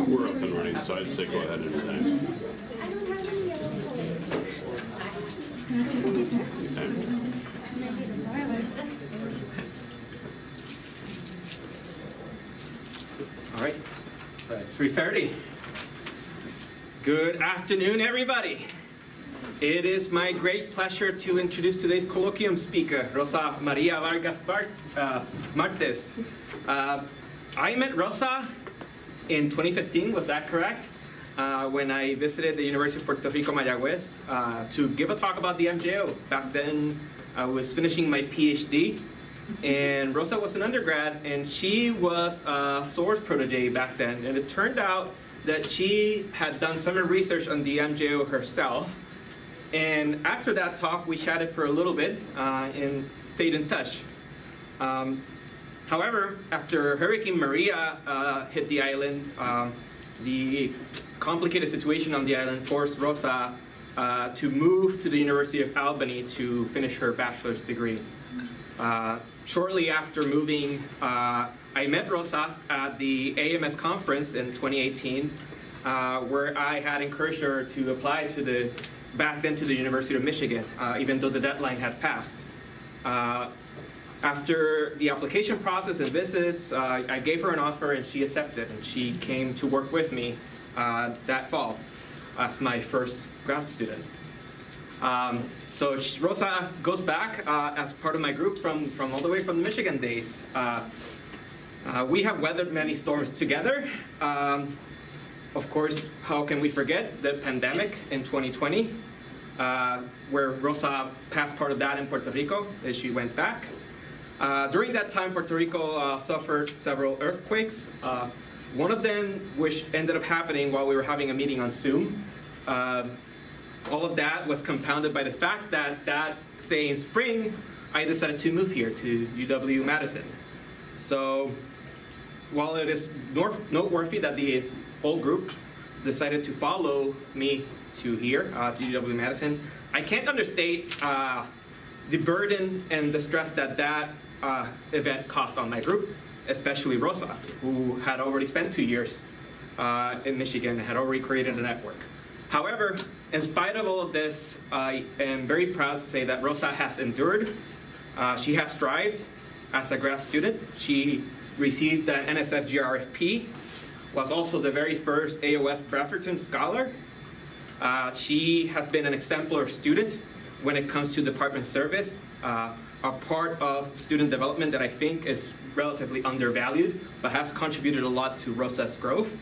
We're up and running, so I'd say go ahead anytime. I don't have any yellow All right, so it's 3:30. Good afternoon, everybody. It is my great pleasure to introduce today's colloquium speaker, Rosa Vargas Martes. I met Rosa in 2015, was that correct? When I visited the University of Puerto Rico, Mayagüez, to give a talk about the MJO. Back then, I was finishing my PhD, and Rosa was an undergrad, and she was a source protege back then. And it turned out that she had done some research on the MJO herself. And after that talk, we chatted for a little bit and stayed in touch. However, after Hurricane Maria hit the island, the complicated situation on the island forced Rosa to move to the University of Albany to finish her bachelor's degree. Shortly after moving, I met Rosa at the AMS conference in 2018, where I had encouraged her to apply to back then to the University of Michigan, even though the deadline had passed. After the application process and visits, I gave her an offer and she accepted, and she came to work with me that fall as my first grad student. So Rosa goes back as part of my group from all the way from the Michigan days. We have weathered many storms together. Of course, how can we forget the pandemic in 2020, where Rosa passed part of that in Puerto Rico as she went back. During that time, Puerto Rico suffered several earthquakes. One of them, which ended up happening while we were having a meeting on Zoom. All of that was compounded by the fact that say in spring, I decided to move here to UW-Madison. So while it is noteworthy that the whole group decided to follow me to here, to UW-Madison, I can't understate the burden and the stress that event cost on my group, especially Rosa, who had already spent 2 years in Michigan and had already created a network. However, in spite of all of this, I am very proud to say that Rosa has endured. She has thrived as a grad student. She received an NSF GRFP, was also the very first AOS Bradfordton Scholar. She has been an exemplar student when it comes to department service, a part of student development that I think is relatively undervalued, but has contributed a lot to Rosa's growth.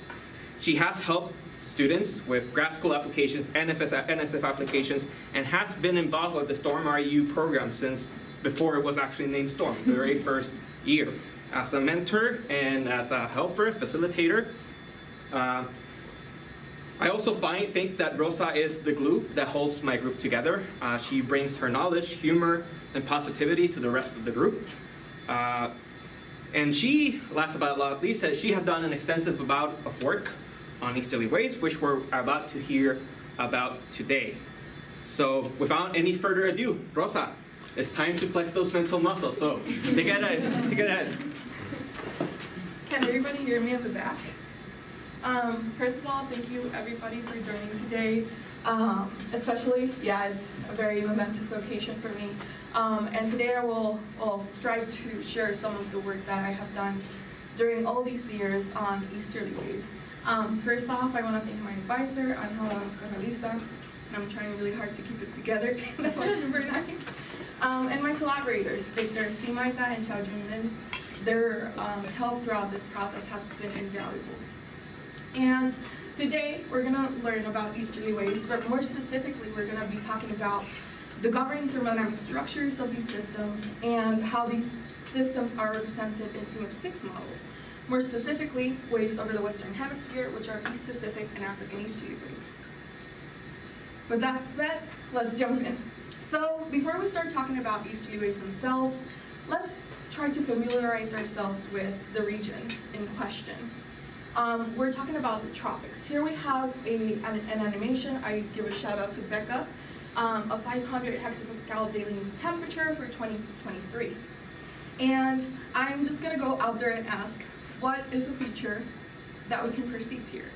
She has helped students with grad school applications, NSF applications, and has been involved with the Storm REU program since before it was actually named Storm, the very first year. As a mentor and as a helper, facilitator, I also think that Rosa is the glue that holds my group together. She brings her knowledge, humor, and positivity to the rest of the group. And she, last but not least, she has done an extensive amount of work on easterly waves, which we're about to hear about today. So without any further ado, Rosa, it's time to flex those mental muscles. So take it ahead. Can everybody hear me in the back? First of all, thank you everybody for joining today. Especially, it's a very momentous occasion for me. And today I will strive to share some of the work that I have done during all these years on easterly waves. First off, I want to thank my advisor, Lisa, and I'm trying really hard to keep it together. That was super nice. And my collaborators, Victor, Simaita, and Chao Junlin. Their help throughout this process has been invaluable. And today, we're going to learn about easterly waves, but more specifically, we're going to be talking about the governing thermodynamic structures of these systems and how these systems are represented in CMIP6 models. More specifically, waves over the Western Hemisphere, which are East Pacific and African easterly waves. With that said, let's jump in. So before we start talking about easterly waves themselves, let's try to familiarize ourselves with the region in question. We're talking about the tropics. Here we have an animation. I give a shout out to Becca, a 500 hectopascal daily temperature for 2023. And I'm just gonna go out there and ask, what is a feature that we can perceive here?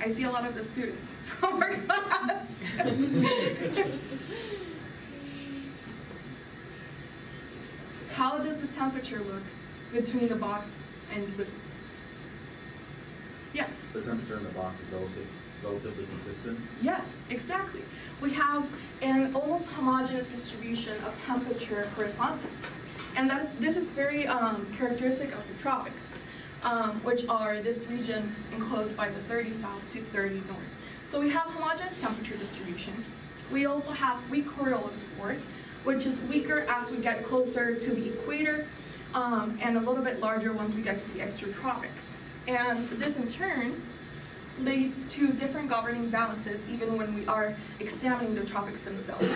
I see a lot of the students from our class. How does the temperature look between the box and the... Yeah. The temperature in the box is relatively consistent? Yes, exactly. We have an almost homogeneous distribution of temperature horizontally. And this is very characteristic of the tropics, which are this region enclosed by the 30 south to 30 north. So we have homogeneous temperature distributions. We also have weak Coriolis force, which is weaker as we get closer to the equator, and a little bit larger once we get to the extratropics. And this in turn leads to different governing balances even when we are examining the tropics themselves.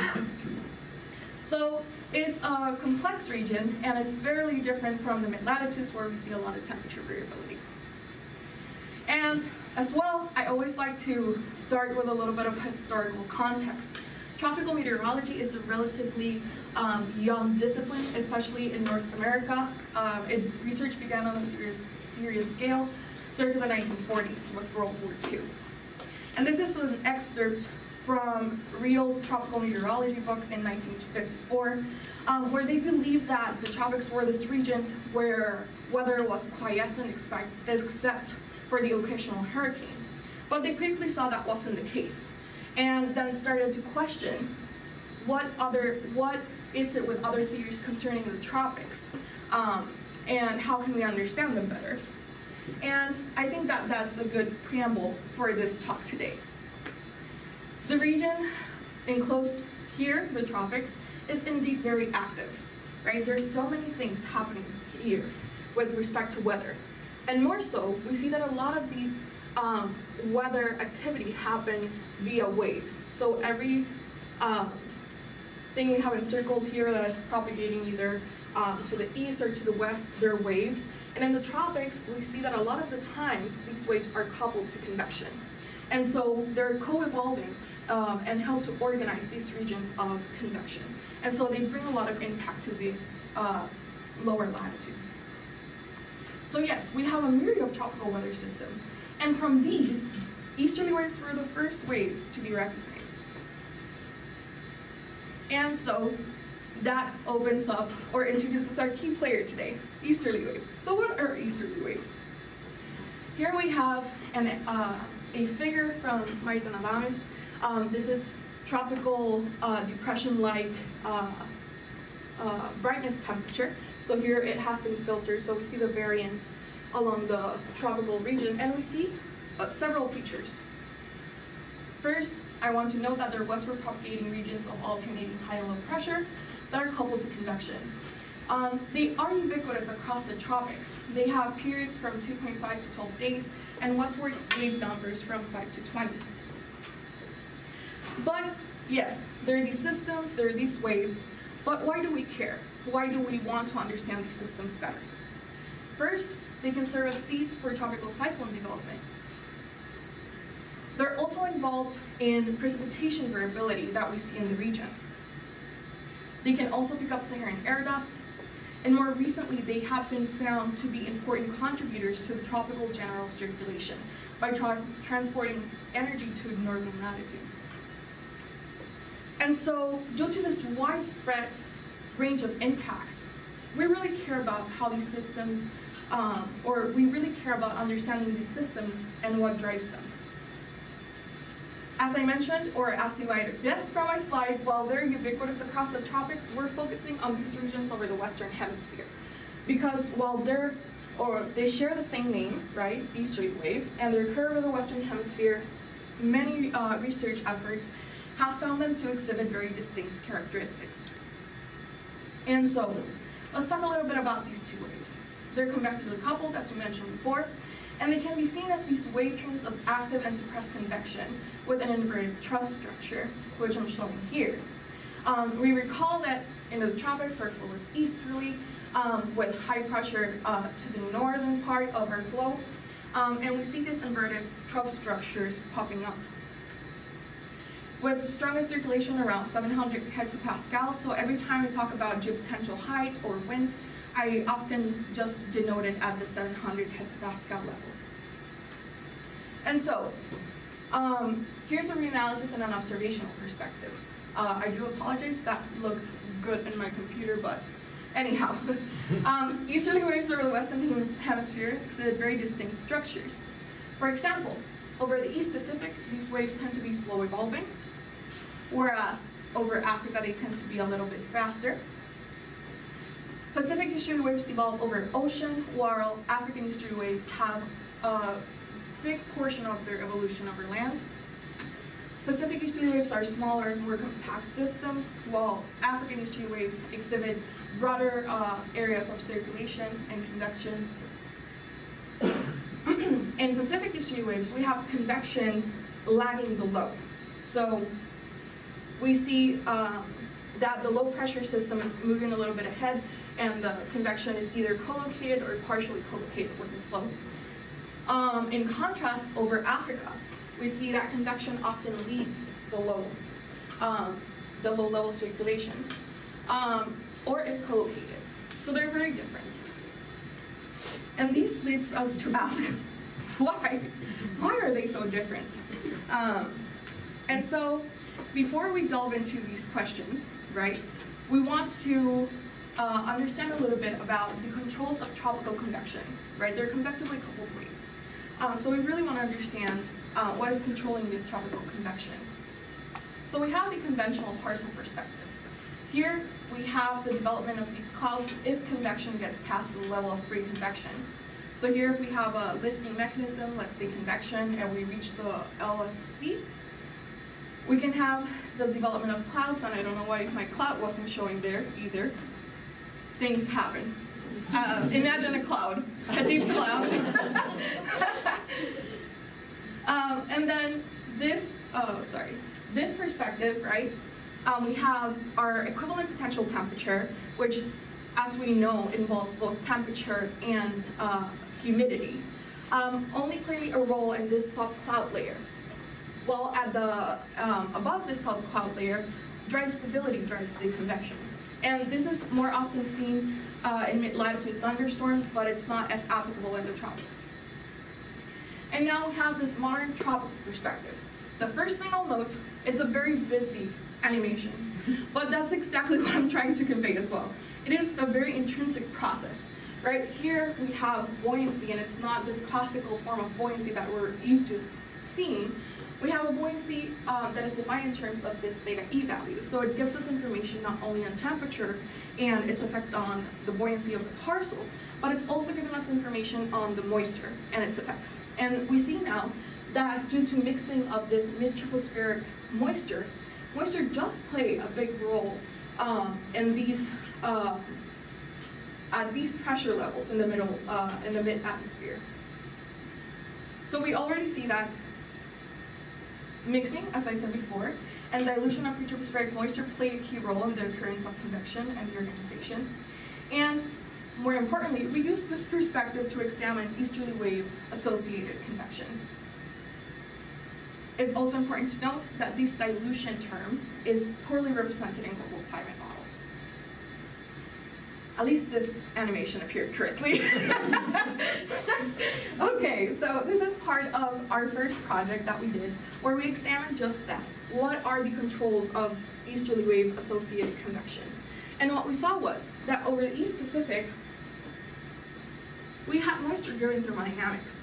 So it's a complex region, and it's very different from the mid-latitudes where we see a lot of temperature variability. And as well, I always like to start with a little bit of historical context. Tropical meteorology is a relatively young discipline, especially in North America. Research began on a serious scale circa the 1940s with World War II. And this is an excerpt from Riel's Tropical Meteorology book in 1954, where they believed that the tropics were this region where weather was quiescent except for the occasional hurricane. But they quickly saw that wasn't the case, and then started to question what is it with other theories concerning the tropics, and how can we understand them better. And I think that that's a good preamble for this talk today. The region enclosed here, the tropics, is indeed very active, right? There's so many things happening here with respect to weather. And more so, we see that a lot of these weather activity happen via waves. So every thing we have encircled here that is propagating either to the east or to the west, they're waves. And in the tropics, we see that a lot of the times, these waves are coupled to convection. And so they're co-evolving and help to organize these regions of convection. And so they bring a lot of impact to these lower latitudes. So yes, we have a myriad of tropical weather systems. And from these, easterly waves were the first waves to be recognized. And so that opens up or introduces our key player today, easterly waves. So what are easterly waves? Here we have a figure from Meridional. This is tropical depression-like brightness temperature. So here it has been filtered, so we see the variance along the tropical region, and we see several features. First, I want to note that there are westward propagating regions of alternating high and low pressure that are coupled to convection. They are ubiquitous across the tropics. They have periods from 2.5 to 12 days, and westward wave numbers from 5 to 20. But yes, there are these systems, there are these waves, but why do we care? Why do we want to understand these systems better? First, they can serve as seeds for tropical cyclone development. They're also involved in precipitation variability that we see in the region. They can also pick up Saharan air dust, and more recently they have been found to be important contributors to the tropical general circulation by transporting energy to northern latitudes. And so, due to this widespread range of impacts, we really care about how these systems, or we really care about understanding these systems and what drives them. As I mentioned, or as you might have guessed from my slide, while they're ubiquitous across the tropics, we're focusing on these regions over the Western Hemisphere. Because while they share the same name, right, easterly waves, and they occur over the Western Hemisphere, many research efforts have found them to exhibit very distinct characteristics. And so, let's talk a little bit about these two waves. They're convectively coupled, as we mentioned before, and they can be seen as these wave trends of active and suppressed convection with an inverted truss structure, which I'm showing here. We recall that in the tropics, our flow is easterly, with high pressure to the northern part of our flow, and we see these inverted truss structures popping up. With the strongest circulation around 700 hectopascals, so every time we talk about geopotential height or winds, I often just denote it at the 700 hectopascal level. And so, Here's a reanalysis and an observational perspective. I do apologize, that looked good in my computer, but anyhow. Easterly waves over the western hemisphere exhibit very distinct structures. For example, over the East Pacific, these waves tend to be slow evolving, whereas over Africa, they tend to be a little bit faster. Pacific easterly waves evolve over ocean, while African easterly waves have a big portion of their evolution over land. Pacific easterly waves are smaller, more compact systems, while African easterly waves exhibit broader areas of circulation and convection. In Pacific easterly waves, we have convection lagging the low. So we see that the low pressure system is moving a little bit ahead, and the convection is either collocated or partially collocated with the slope. In contrast, over Africa, we see that convection often leads the low level circulation, or is collocated. So they're very different. And this leads us to ask, why? Why are they so different? And so before we delve into these questions, right, we want to understand a little bit about the controls of tropical convection, right? They're convectively coupled waves. So we really want to understand what is controlling this tropical convection. So we have the conventional parcel perspective. Here we have the development of the clouds if convection gets past the level of free convection. So here if we have a lifting mechanism, let's say convection, and we reach the LFC, we can have the development of clouds, and I don't know why my cloud wasn't showing there either. Things happen. Imagine a cloud, a deep cloud. And then this, this perspective, right? We have our equivalent potential temperature, which, as we know, involves both temperature and humidity, only play a role in this subcloud layer. While at the above this subcloud layer, dry stability drives the convection. And this is more often seen in mid-latitude thunderstorms, but it's not as applicable in the tropics. And now we have this modern tropical perspective. The first thing I'll note, it's a very busy animation, but that's exactly what I'm trying to convey as well. It is a very intrinsic process. Right here we have buoyancy, and it's not this classical form of buoyancy that we're used to seeing. We have a buoyancy that is defined in terms of this theta E value. So it gives us information not only on temperature and its effect on the buoyancy of the parcel, but it's also giving us information on the moisture and its effects. And we see now that due to mixing of this mid-tropospheric moisture, moisture does play a big role in these at these pressure levels in the middle, in the mid-atmosphere. So we already see that mixing, as I said before, and dilution of tropospheric moisture play a key role in the occurrence of convection and reorganization. And more importantly, we use this perspective to examine easterly wave associated convection. It's also important to note that this dilution term is poorly represented in global climate models. At least this animation appeared correctly. Okay, so this is part of our first project that we did, where we examined just that. What are the controls of easterly wave associated convection? And what we saw was that over the East Pacific, we had moisture-driven thermodynamics,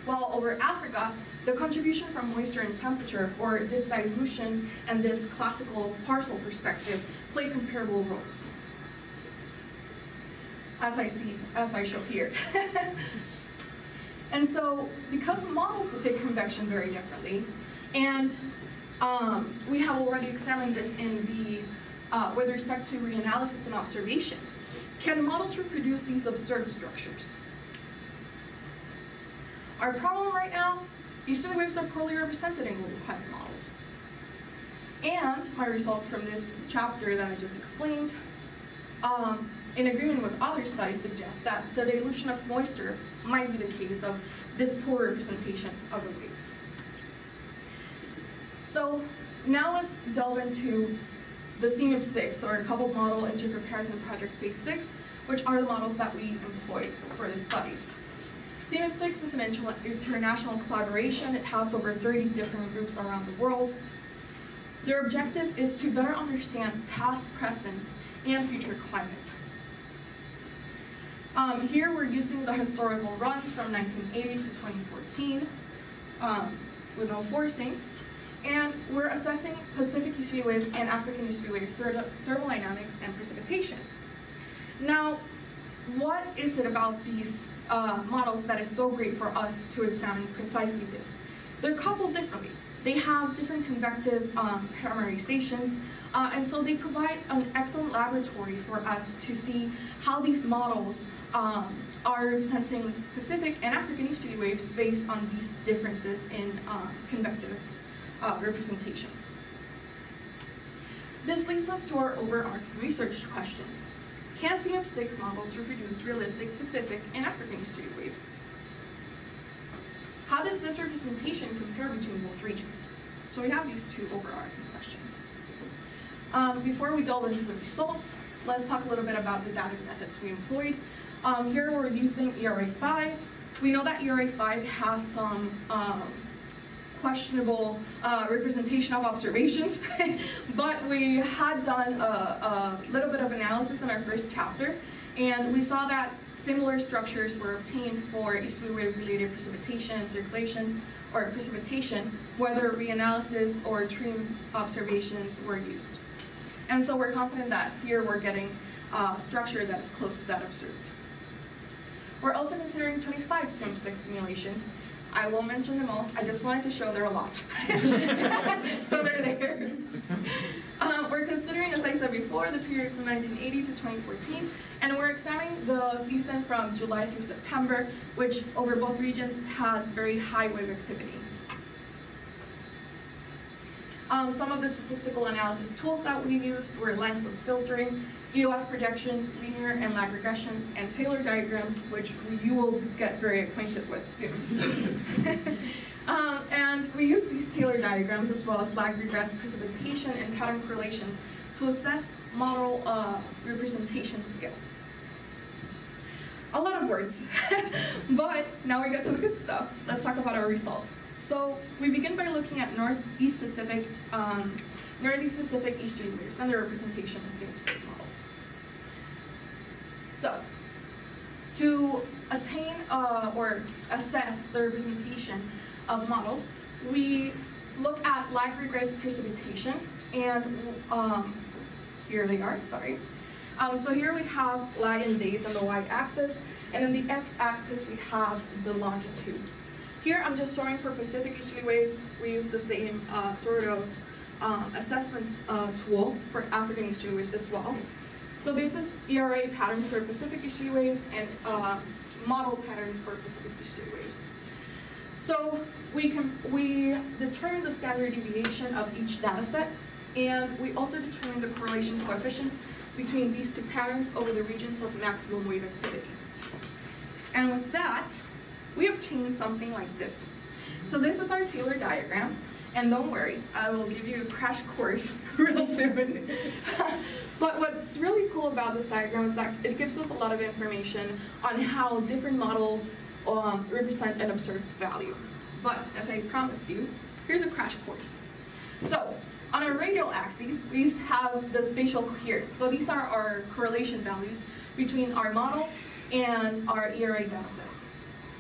while over Africa, the contribution from moisture and temperature, or this dilution and this classical parcel perspective, play comparable roles, as I show here. And so, because models depict convection very differently, and we have already examined this in the with respect to reanalysis and observations, can models reproduce these observed structures? Our problem right now, easterly waves are poorly represented in global climate models. And my results from this chapter that I just explained, in agreement with other studies, suggest that the dilution of moisture might be the case of this poor representation of the waves. So now let's delve into the CMIP6, or Coupled Model Intercomparison Project Phase 6, which are the models that we employed for this study. CMF6 is an international collaboration. It has over 30 different groups around the world. Their objective is to better understand past, present, and future climate. Here we're using the historical runs from 1980 to 2014 with no forcing. And we're assessing Pacific easterly wave and African easterly wave thermodynamics and precipitation. Now, what is it about these models that is so great for us to examine precisely this? They're coupled differently. They have different convective paramerizations, and so they provide an excellent laboratory for us to see how these models are representing Pacific and African easterly waves based on these differences in convective representation. This leads us to our overarching research questions. Can CMF6 models reproduce realistic Pacific and African easterly waves? How does this representation compare between both regions? So we have these two overarching questions. Before we delve into the results, let's talk a little bit about the data methods we employed. Here we're using ERA5. We know that ERA5 has some questionable representation of observations, but we had done a little bit of analysis in our first chapter, and we saw that similar structures were obtained for easterly wave-related precipitation and circulation, or precipitation, whether reanalysis or stream observations were used. And so we're confident that here we're getting a structure that is close to that observed. We're also considering 25 CMF6 simulations. I won't mention them all. I just wanted to show there are a lot. So they're there. We're considering, as I said before, the period from 1980 to 2014, and we're examining the season from July through September, which over both regions has very high wave activity. Some of the statistical analysis tools that we used were lossless filtering, EOS projections, linear and lag regressions, and Taylor diagrams, which you will get very acquainted with soon. And we used these Taylor diagrams as well as lag regress precipitation and pattern correlations to assess model representation scale. A lot of words, but now we get to the good stuff. Let's talk about our results. So we begin by looking at Northeast Pacific easterly waves and their representation in CMF6 models. So, to attain or assess the representation of models, we look at lag regress precipitation, and here they are, sorry. So here we have lag in days on the y-axis, and in the x-axis we have the longitudes. Here I'm just showing for Pacific easterly waves, we use the same sort of assessment tool for African easterly waves as well. So this is ERA patterns for Pacific easterly waves and model patterns for Pacific easterly waves. So we determine the standard deviation of each data set, and we also determine the correlation coefficients between these two patterns over the regions of maximum wave activity. And with that, we obtain something like this. So this is our Taylor diagram, and don't worry, I will give you a crash course real soon. But what's really cool about this diagram is that it gives us a lot of information on how different models represent an observed value. But as I promised you, here's a crash course. So on our radial axis, we have the spatial coherence. So these are our correlation values between our model and our ERA data sets.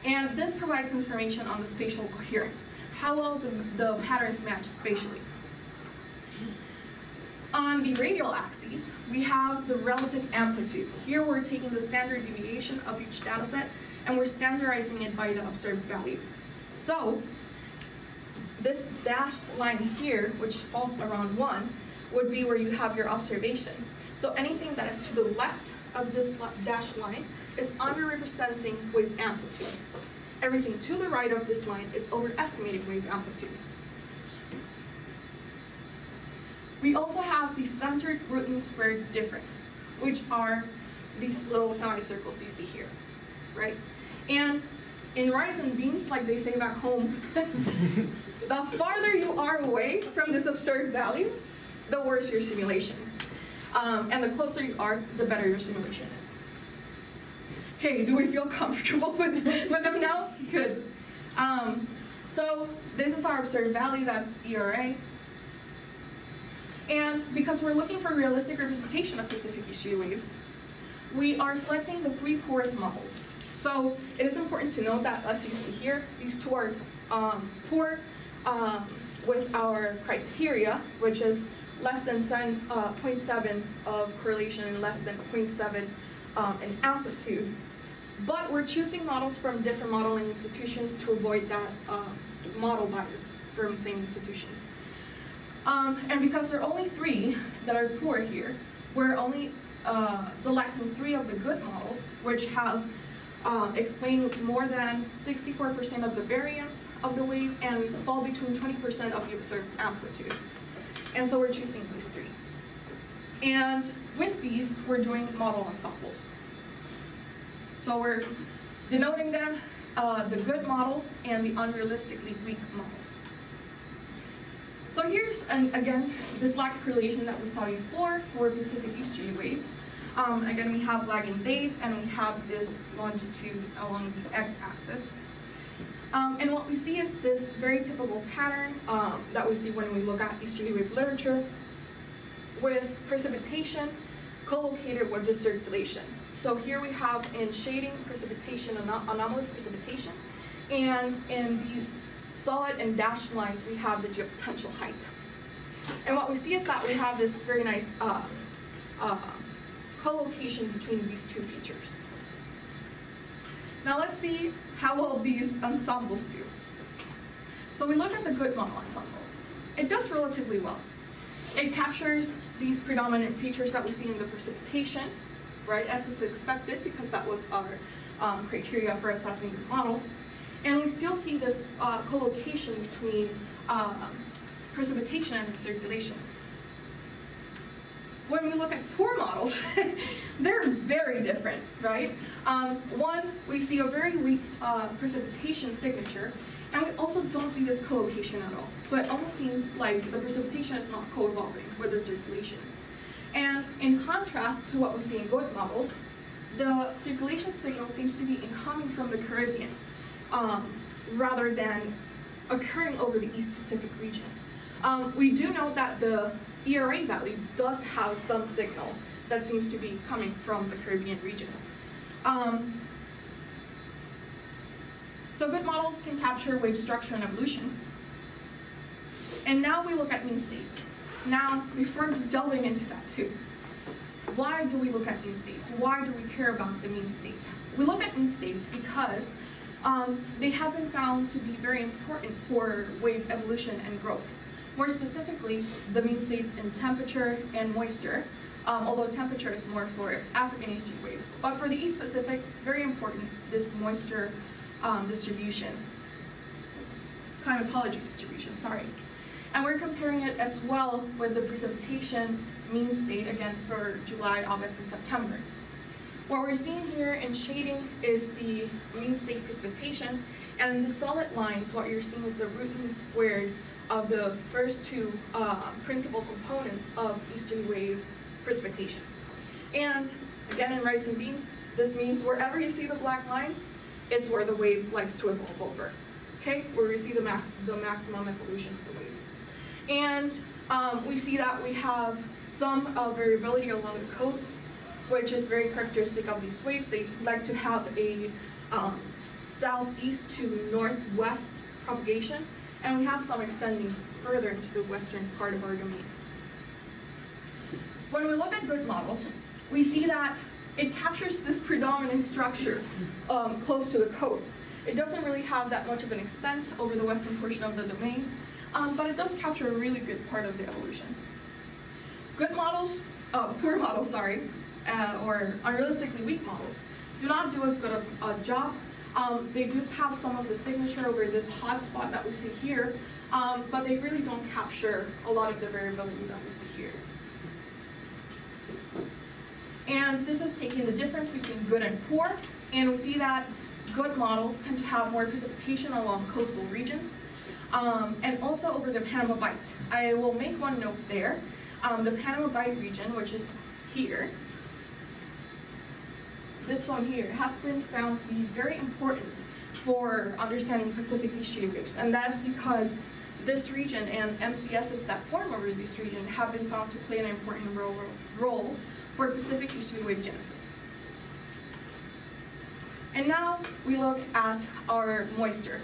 And this provides information on the spatial coherence, how well the patterns match spatially. On the radial axis, we have the relative amplitude. Here we're taking the standard deviation of each data set and we're standardizing it by the observed value. So this dashed line here, which falls around 1, would be where you have your observation. So anything that is to the left of this dashed line is underrepresenting wave amplitude. Everything to the right of this line is overestimating wave amplitude. We also have the centered root mean squared difference, which are these little semicircles you see here, right? And in rice and beans, like they say back home, the farther you are away from this observed value, the worse your simulation. And the closer you are, the better your simulation is. Okay, do we feel comfortable with them now? Good. So this is our observed value, that's ERA. And because we're looking for realistic representation of Pacific estuary waves, we are selecting the 3 poorest models. So it is important to note that, as you see here, these 2 are poor with our criteria, which is less than 0.7 of correlation and less than 0.7 in amplitude. But we're choosing models from different modeling institutions to avoid that model bias from the same institutions. And because there are only 3 that are poor here, we're only selecting 3 of the good models, which have explained more than 64% of the variance of the wave and fall between 20% of the observed amplitude. And so we're choosing these 3. And with these, we're doing model ensembles. So we're denoting them, the good models and the unrealistically weak models. So here's, again, this lack of correlation that we saw before for Pacific estuary waves. Again, we have lagging days, and we have this longitude along the x-axis. And what we see is this very typical pattern that we see when we look at estuary wave literature, with precipitation co-located with the circulation. So here we have in shading precipitation, anomalous precipitation, and in these solid and dashed lines, we have the geopotential height. And what we see is that we have this very nice co-location between these 2 features. Now let's see how well these ensembles do. So we look at the good model ensemble. It does relatively well. It captures these predominant features that we see in the precipitation, right, as is expected, because that was our criteria for assessing the models. And we still see this co-location between precipitation and circulation. When we look at poor models, they're very different, right? One, we see a very weak precipitation signature, and we also don't see this co-location at all. So it almost seems like the precipitation is not co-evolving with the circulation. And in contrast to what we see in good models, the circulation signal seems to be incoming from the Caribbean, rather than occurring over the East Pacific region. We do know that the ERA value does have some signal that seems to be coming from the Caribbean region. So good models can capture wave structure and evolution. And now we look at mean states. Now, before delving into that too, why do we look at mean states? Why do we care about the mean state? We look at mean states because they have been found to be very important for wave evolution and growth. More specifically, the mean states in temperature and moisture, although temperature is more for African estuary waves. But for the East Pacific, very important, this moisture distribution, climatology distribution, sorry. And we're comparing it as well with the precipitation mean state, again, for July, August, and September. What we're seeing here in shading is the mean state precipitation, and in the solid lines, what you're seeing is the root mean squared of the first 2 principal components of estuary wave precipitation. And again, in rice and beans, this means wherever you see the black lines, it's where the wave likes to evolve over, okay? Where we see the maximum evolution of the wave. And we see that we have some variability along the coast, which is very characteristic of these waves. They like to have a southeast to northwest propagation, and we have some extending further into the western part of our domain. When we look at good models, we see that it captures this predominant structure close to the coast. It doesn't really have that much of an extent over the western portion of the domain, but it does capture a really good part of the evolution. Good models, poor models, sorry, or unrealistically weak models, do not do as good a job. They do have some of the signature over this hot spot that we see here, but they really don't capture a lot of the variability that we see here. And this is taking the difference between good and poor, and we see that good models tend to have more precipitation along coastal regions, and also over the Panama Bight. I will make one note there. The Panama Bight region, which is here, this one here, has been found to be very important for understanding Pacific easterly waves, and that's because this region and MCSs that form over this region have been found to play an important role for Pacific easterly wave genesis. And now we look at our moisture.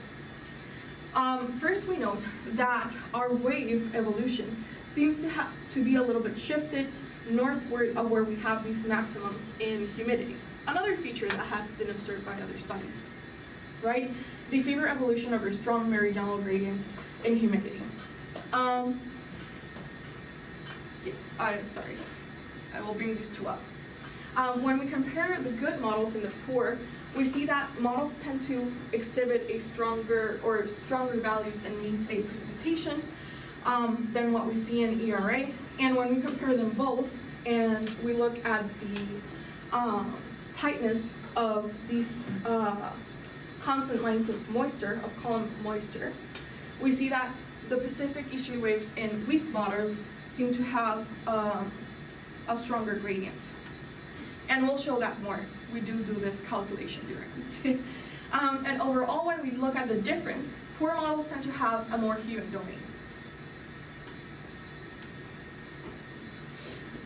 First we note that our wave evolution seems to be a little bit shifted northward of where we have these maximums in humidity. Another feature that has been observed by other studies, right? They favor evolution over strong meridional gradients in humidity. Sorry, I will bring these two up. When we compare the good models and the poor, we see that models tend to exhibit a stronger values in mean state precipitation than what we see in ERA. And when we compare them both and we look at the tightness of these constant lines of moisture, of column moisture, we see that the Pacific easterly waves in weak models seem to have a stronger gradient. And we'll show that more. We do this calculation directly. And overall, when we look at the difference, poor models tend to have a more humid domain.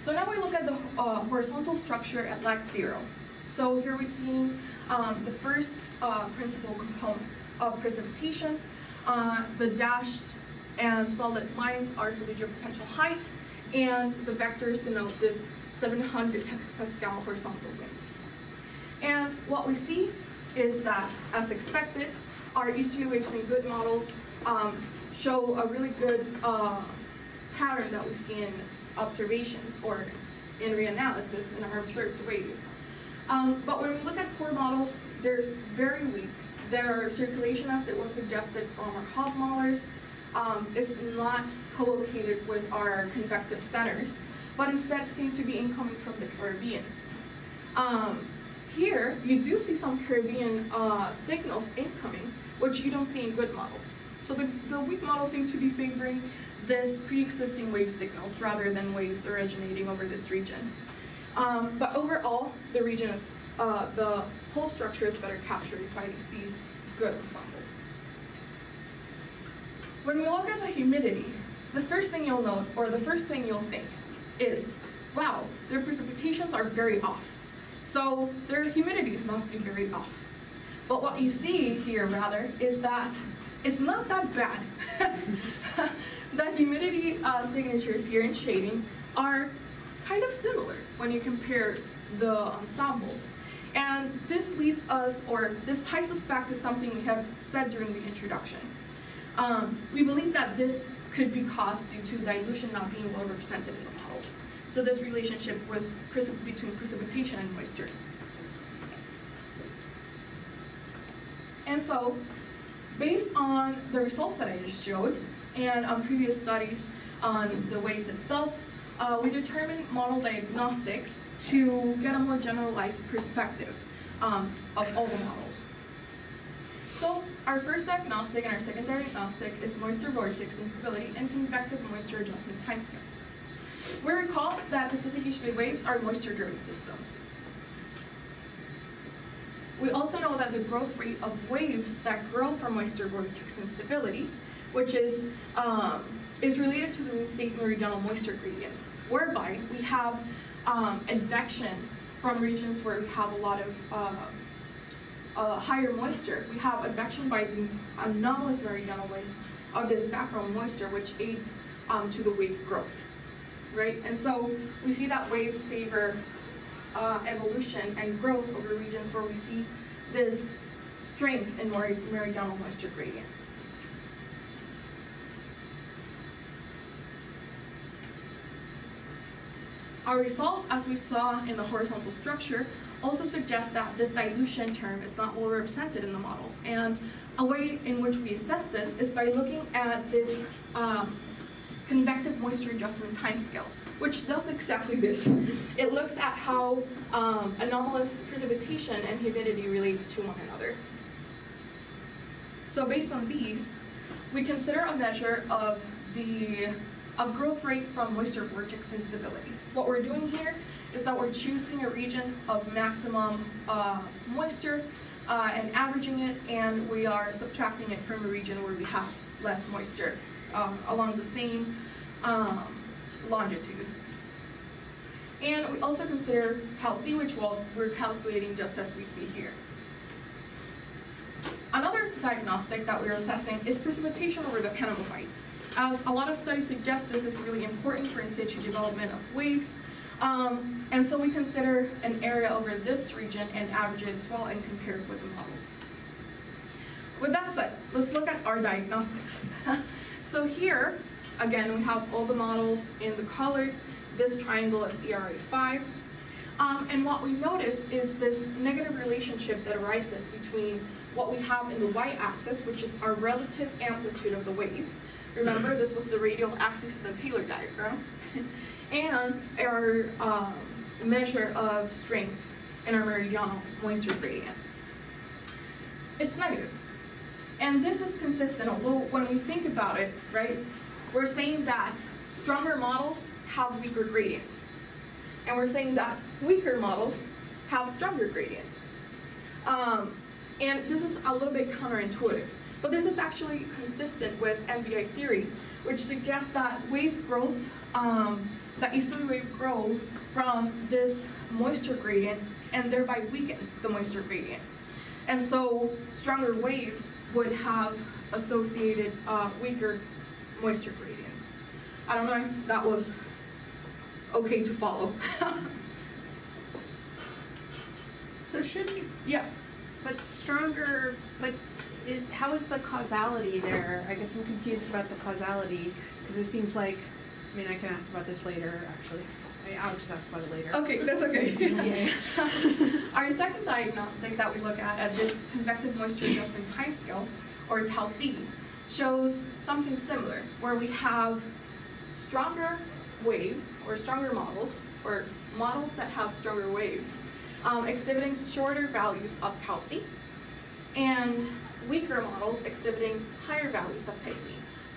So now we look at the horizontal structure at lag 0. So here we see the first principal component of precipitation. The dashed and solid lines are collegial potential height, and the vectors denote this 700 hectopascal horizontal winds. And what we see is that, as expected, our easterly waves in good models show a really good pattern that we see in observations or in reanalysis in our observed wave. But when we look at poor models, they're very weak. Their circulation, as it was suggested from our Hofmallers, is not collocated with our convective centers, but instead seem to be incoming from the Caribbean. Here, you do see some Caribbean signals incoming, which you don't see in good models. So the weak models seem to be favoring this pre-existing wave signals rather than waves originating over this region. But overall, the region is, the whole structure is better captured by these good ensemble. When we look at the humidity, the first thing you'll note, or the first thing you'll think is, wow, their precipitations are very off. So their humidities must be very off. But what you see here, rather, is that it's not that bad. The humidity signatures here in shading are kind of similar when you compare the ensembles. And this leads us, or this ties us back to something we have said during the introduction. We believe that this could be caused due to dilution not being well represented in the models. So this relationship between precipitation and moisture. And so, based on the results that I just showed, and on previous studies on the waves itself, we determined model diagnostics to get a more generalized perspective of all the models. So our first diagnostic and our secondary diagnostic is moisture-vortex instability and convective moisture adjustment timescales. We recall that Pacific easterly waves are moisture-driven systems. We also know that the growth rate of waves that grow from moisture-vortex instability, which is related to the mean state meridional moisture gradient, whereby we have advection from regions where we have a lot of higher moisture. We have advection by the anomalous meridional winds of this background moisture, which aids to the wave growth, right? And so we see that waves favor evolution and growth over regions where we see this strength in meridional moisture gradient. Our results, as we saw in the horizontal structure, also suggest that this dilution term is not well represented in the models. And a way in which we assess this is by looking at this convective moisture adjustment timescale, which does exactly this. It looks at how anomalous precipitation and humidity relate to one another. So based on these, we consider a measure of the of growth rate from moisture-vortex instability. What we're doing here is that we're choosing a region of maximum moisture and averaging it, and we are subtracting it from a region where we have less moisture along the same longitude. And we also consider tau C, which we're calculating just as we see here. Another diagnostic that we're assessing is precipitation over the Panama Bight. As a lot of studies suggest, this is really important for in-situ development of waves. And so we consider an area over this region and average it as well and compare it with the models. With that said, let's look at our diagnostics. So here, again, we have all the models in the colors. This triangle is ERA5. And what we notice is this negative relationship that arises between what we have in the y-axis, which is our relative amplitude of the wave. Remember, this was the radial axis of the Taylor diagram. And our measure of strength in our meridional moisture gradient. It's negative. And this is consistent, although when we think about it, right, we're saying that stronger models have weaker gradients. And we're saying that weaker models have stronger gradients. And this is a little bit counterintuitive, but this is actually consistent with MBI theory, which suggests that wave growth, that easterly wave grow from this moisture gradient and thereby weaken the moisture gradient. And so stronger waves would have associated weaker moisture gradients. I don't know if that was okay to follow. So shouldn't, Yeah. but stronger, but how is the causality there? I guess I'm confused about the causality, because it seems like, I mean, I can ask about this later, actually. I'll just ask about it later. Okay, that's okay. Yeah. Our second diagnostic that we look at this convective moisture adjustment timescale, or tau C, shows something similar, where we have stronger waves, or stronger models, or models that have stronger waves, exhibiting shorter values of tau C, and weaker models exhibiting higher values of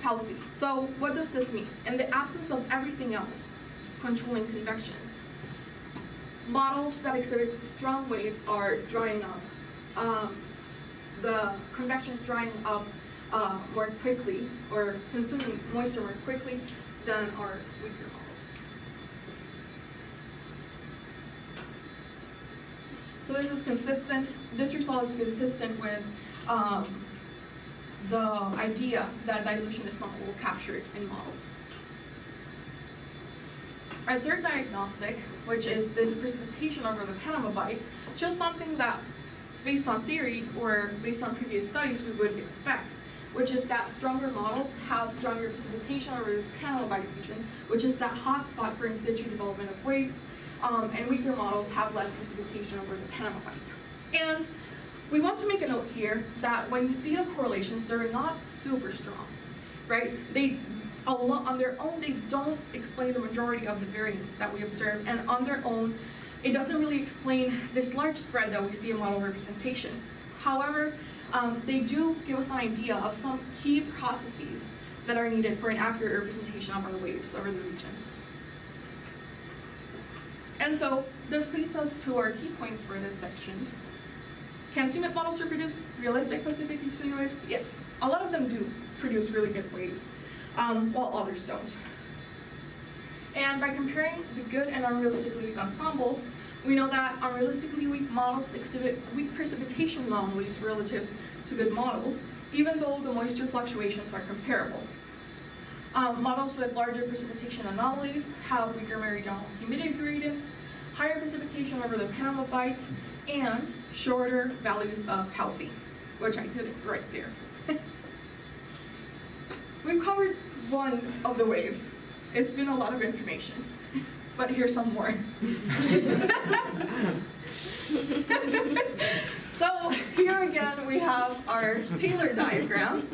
tau C. So what does this mean? In the absence of everything else controlling convection, models that exhibit strong waves are drying up. The convection is drying up more quickly, or consuming moisture more quickly than our weaker models. So this is consistent, this result is consistent with the idea that dilution is not well captured in models. Our third diagnostic, which is this precipitation over the Panama Bight, shows something that, based on theory or based on previous studies, we would expect, which is that stronger models have stronger precipitation over this Panama Bight region, which is that hotspot for in-situ development of waves, and weaker models have less precipitation over the Panama Bight. And we want to make a note here that when you see the correlations, they're not super strong, right? On their own, they don't explain the majority of the variance that we observe, and on their own, it doesn't really explain this large spread that we see in model representation. However, they do give us an idea of some key processes that are needed for an accurate representation of our waves over the region. And so this leads us to our key points for this section. Can CMIP models reproduce realistic precipitation waves? Yes, a lot of them do produce really good waves, while others don't. And by comparing the good and unrealistically weak ensembles, we know that unrealistically weak models exhibit weak precipitation anomalies relative to good models, even though the moisture fluctuations are comparable. Models with larger precipitation anomalies have weaker meridional humidity gradients, higher precipitation over the Panama Bight, and shorter values of tau C, which I did it right there. We've covered one of the waves. It's been a lot of information, but here's some more. So here again we have our Taylor diagram.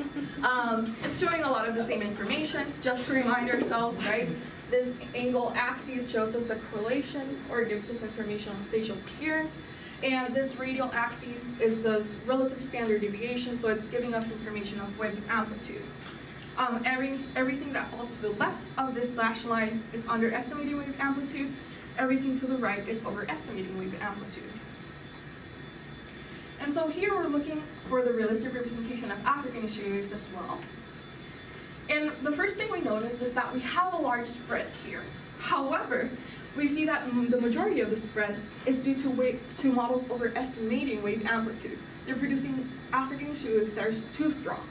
It's showing a lot of the same information. Just to remind ourselves, right? This angle axis shows us the correlation, or gives us information on spatial coherence. And this radial axis is the relative standard deviation, so it's giving us information of wave amplitude. Everything that falls to the left of this dashed line is underestimating wave amplitude. Everything to the right is overestimating wave amplitude. And so here we're looking for the realistic representation of African history waves as well. And the first thing we notice is that we have a large spread here. However, we see that the majority of the spread is due to models overestimating wave amplitude. They're producing African history waves that are too strong.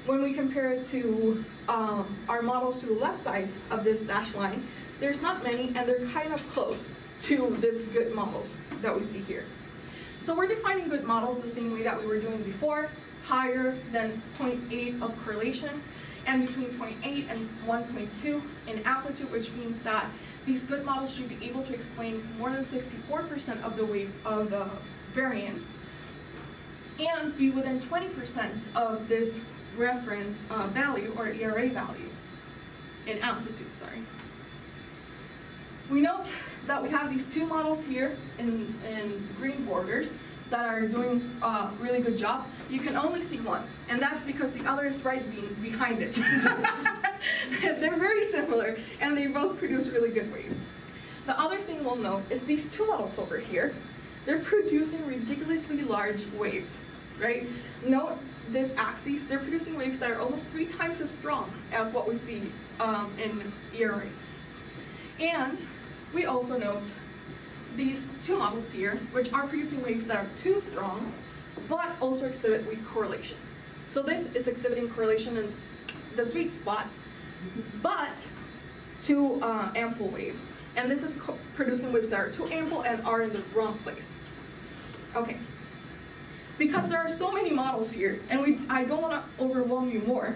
When we compare it to our models to the left side of this dashed line, there's not many, and they're kind of close to this good models that we see here. So we're defining good models the same way that we were doing before, higher than 0.8 of correlation, and between 0.8 and 1.2 in amplitude, which means that these good models should be able to explain more than 64% of the wave of the variance, and be within 20% of this reference value or ERA value in amplitude, sorry. We note that we have these two models here in green borders that are doing a really good job. You can only see one, and that's because the other is right behind it. They're very similar, and they both produce really good waves. The other thing we'll note is these two models over here, they're producing ridiculously large waves, right? Note this axis, they're producing waves that are almost 3 times as strong as what we see in ERA. And we also note these two models here, which are producing waves that are too strong, but also exhibit weak correlation. So this is exhibiting correlation in the sweet spot, but too ample waves. And this is producing waves that are too ample and are in the wrong place. Okay. Because there are so many models here, and I don't want to overwhelm you more,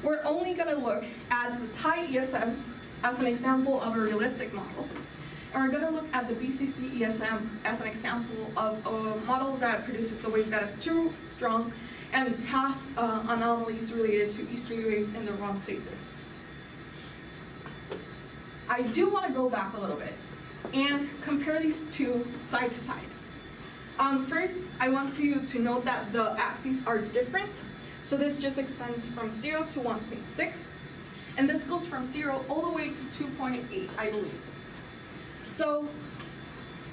we're only going to look at the TIE ESM as an example of a realistic model. And we're going to look at the BCC ESM as an example of a model that produces a wave that is too strong and has anomalies related to easterly waves in the wrong places. I do want to go back a little bit and compare these two side to side. First, I want you to note that the axes are different. So this just extends from 0 to 1.6. And this goes from 0 all the way to 2.8, I believe. So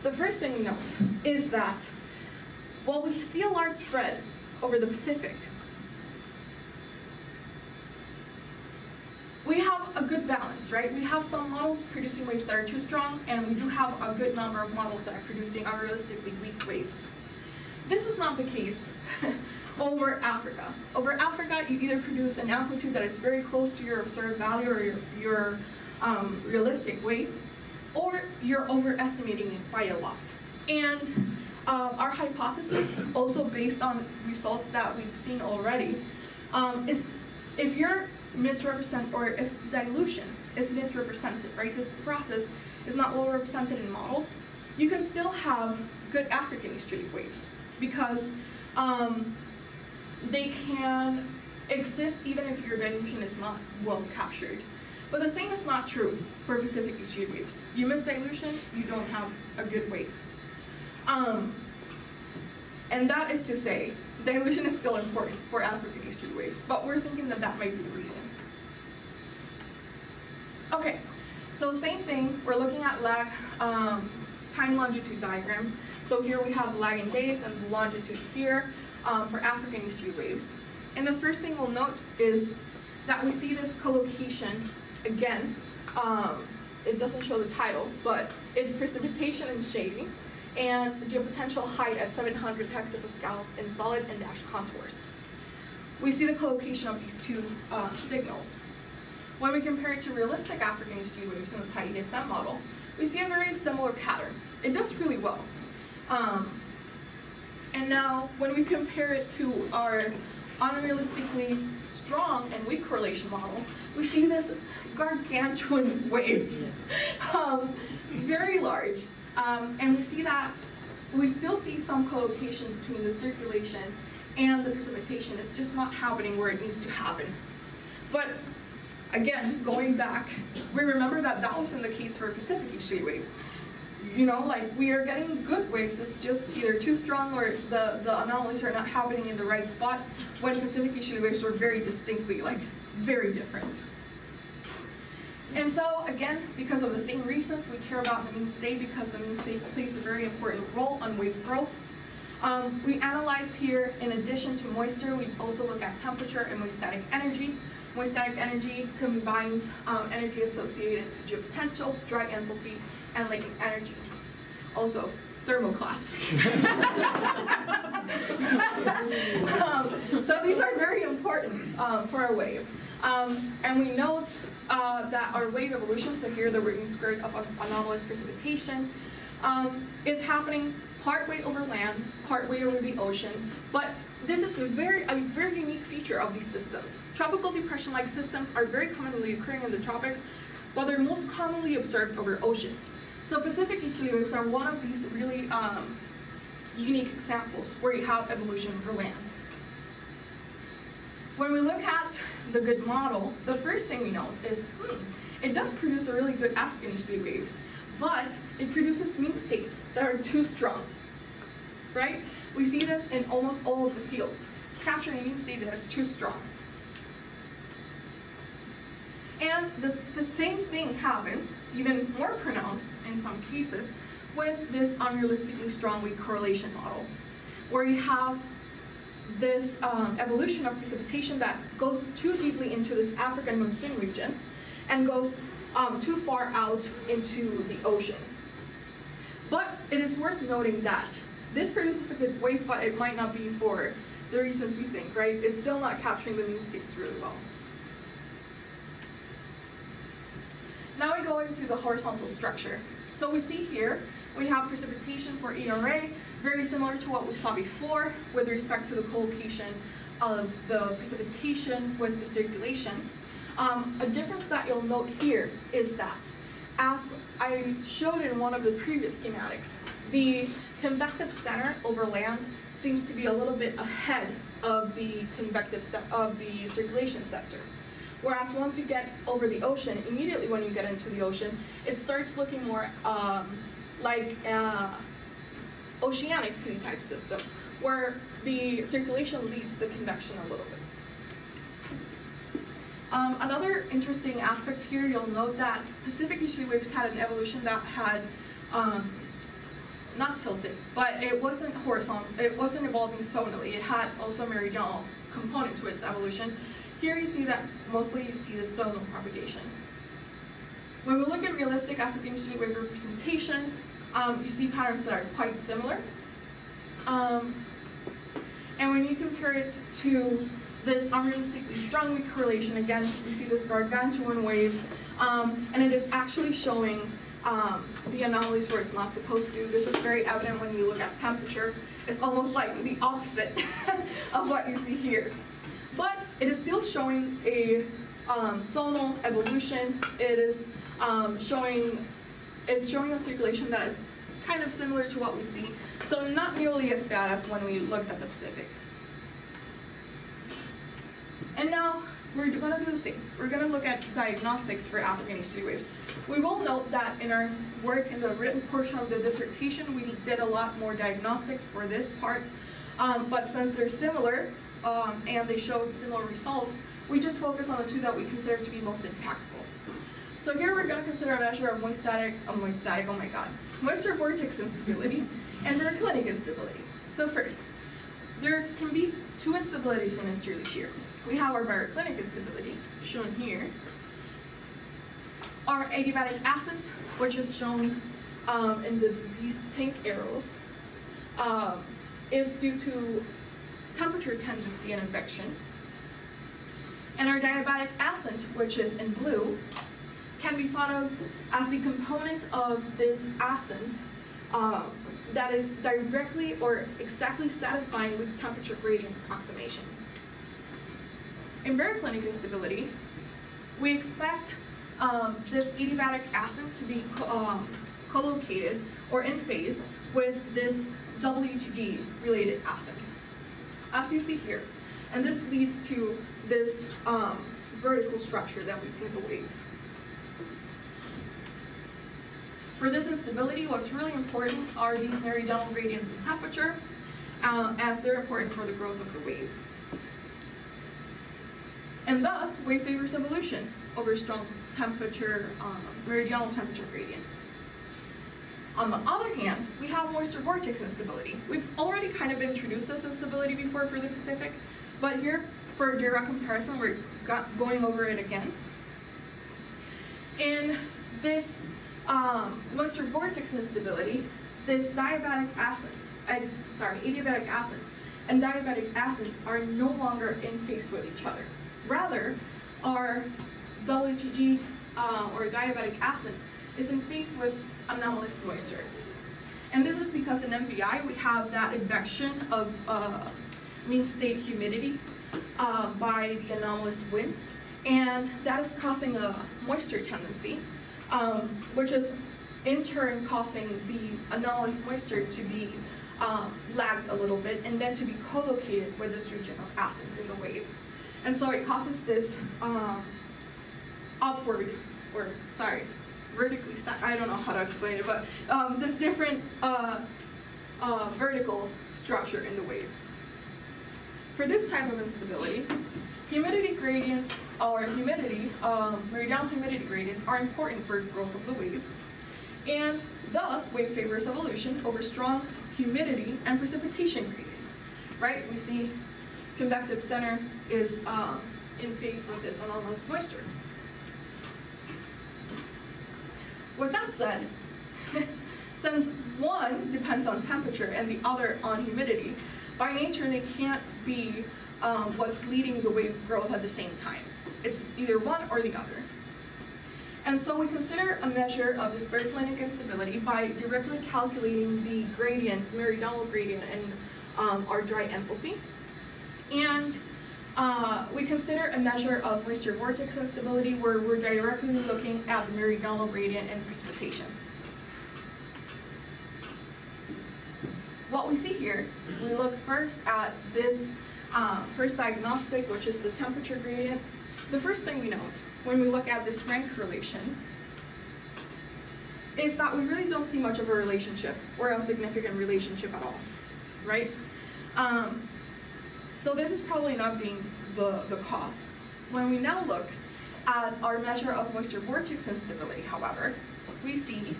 the first thing we note is that while we see a large spread over the Pacific, we have a good balance, right? We have some models producing waves that are too strong, and we do have a good number of models that are producing unrealistically weak waves. This is not the case over Africa. Over Africa, you either produce an amplitude that is very close to your observed value or your realistic wave, or you're overestimating it by a lot. And our hypothesis, also based on results that we've seen already, is if you're misrepresent, or if dilution is misrepresented, right? This process is not well represented in models, you can still have good African easterly waves because they can exist even if your dilution is not well captured. But the same is not true for Pacific easterly waves. You miss dilution, you don't have a good wave. And that is to say, dilution is still important for African easterly waves, but we're thinking that that might be the reason. Okay, so same thing, we're looking at lag time longitude diagrams. So here we have lag in days and the longitude here for African easterly waves. And the first thing we'll note is that we see this collocation again. It doesn't show the title, but it's precipitation and shading, and geopotential height at 700 hectopascals in solid and dashed contours. We see the collocation of these two signals. When we compare it to realistic African easterly waves in the TIE ESM model, we see a very similar pattern. It does really well. And now, when we compare it to our unrealistically strong and weak correlation model, we see this gargantuan wave, very large. And we see that we still see some collocation between the circulation and the precipitation. It's just not happening where it needs to happen. But again, going back, we remember that that wasn't the case for Pacific easterly waves. You know, like, we are getting good waves, it's just either too strong or the anomalies are not happening in the right spot, when Pacific easterly waves were very distinctly, like, very different. And so, again, because of the same reasons, we care about the mean state because the mean state plays a very important role on wave growth. We analyze here, in addition to moisture, we also look at temperature and moistatic energy. Moistatic energy combines energy associated to geopotential, dry enthalpy, and latent energy. Also, thermal class. So these are very important for our wave. And we note that our wave evolution, so here the written skirt of anomalous precipitation, is happening partway over land, partway over the ocean, but this is a very unique feature of these systems. Tropical depression-like systems are very commonly occurring in the tropics, but they're most commonly observed over oceans. So Pacific easterly waves are one of these really unique examples where you have evolution over land. When we look at the good model, the first thing we note is, it does produce a really good African easterly wave, but it produces mean states that are too strong, right? We see this in almost all of the fields. It's capturing a mean state that is too strong. And the same thing happens, even more pronounced in some cases, with this unrealistically strong weak correlation model, where you have this evolution of precipitation that goes too deeply into this African Monsoon region and goes too far out into the ocean. But it is worth noting that this produces a good wave, but it might not be for the reasons we think, right? It's still not capturing the mean states really well. Now we go into the horizontal structure. So we see here, we have precipitation for ERA, very similar to what we saw before with respect to the collocation of the precipitation with the circulation. A difference that you'll note here is that, as I showed in one of the previous schematics, the convective center over land seems to be a little bit ahead of the of the circulation sector. Whereas once you get over the ocean, immediately when you get into the ocean, it starts looking more like oceanic type system, where the circulation leads the convection a little bit. Another interesting aspect here, you'll note that Pacific easterly waves had an evolution that had not tilted, but it wasn't horizontal. It wasn't evolving zonally. It had also a meridional component to its evolution. Here you see that mostly you see the zonal propagation. When we look at realistic African easterly wave representation, you see patterns that are quite similar. And when you compare it to this unrealistically strong weak correlation, again, we see this gargantuan wave, and it is actually showing the anomalies where it's not supposed to. This is very evident when you look at temperature. It's almost like the opposite of what you see here. But it is still showing a zonal evolution. It is showing a circulation that is kind of similar to what we see. So not nearly as bad as when we looked at the Pacific. And now we're going to do the same. We're going to look at diagnostics for African easterly waves. We will note that in our work in the written portion of the dissertation, we did a lot more diagnostics for this part. But since they're similar and they showed similar results, we just focus on the two that we consider to be most impactful. So here we're going to consider a measure of moisture-vortex instability and baroclinic instability. So first, there can be two instabilities in easterly shear. We have our baroclinic instability, shown here. Our adiabatic ascent, which is shown in these pink arrows, is due to temperature tendency and advection. And our diabatic ascent, which is in blue, can be thought of as the component of this ascent that is directly or exactly satisfying with temperature gradient approximation. In baroclinic instability, we expect this adiabatic ascent to be collocated or in phase with this W-related ascent, as you see here. And this leads to this vertical structure that we see in the wave. For this instability, what's really important are these meridional gradients in temperature, as they're important for the growth of the wave. and thus wave favors evolution over strong temperature, meridional temperature gradients. On the other hand, we have moisture-vortex instability. We've already kind of introduced this instability before for the Pacific, but here, for a direct comparison, we're going over it again. In this moisture-vortex instability, this adiabatic acid and diabatic acid are no longer in phase with each other. Rather, our WGG or diabatic acid is in phase with anomalous moisture. And this is because in MVI we have that advection of mean state humidity by the anomalous winds, and that is causing a moisture tendency, which is in turn causing the anomalous moisture to be lagged a little bit and then to be co-located with this region of acids in the wave. And so it causes this vertically stacked, I don't know how to explain it, but this different vertical structure in the wave. For this type of instability, humidity gradients or meridional humidity gradients are important for growth of the wave, and thus wave favors evolution over strong humidity and precipitation gradients, right? We see convective center is in phase with this anomalous moisture. With that said, since one depends on temperature and the other on humidity, by nature they can't be what's leading the wave growth at the same time. It's either one or the other. And so we consider a measure of this baroclinic instability by directly calculating the gradient, meridional gradient, and our dry enthalpy. And we consider a measure of moisture-vortex instability where we're directly looking at the meridional gradient and precipitation. What we see here, we look first at this first diagnostic, which is the temperature gradient. The first thing we note when we look at this rank correlation is that we really don't see much of a relationship or a significant relationship at all, right? So this is probably not being the cause. When we now look at our measure of moisture-vortex instability, however, we see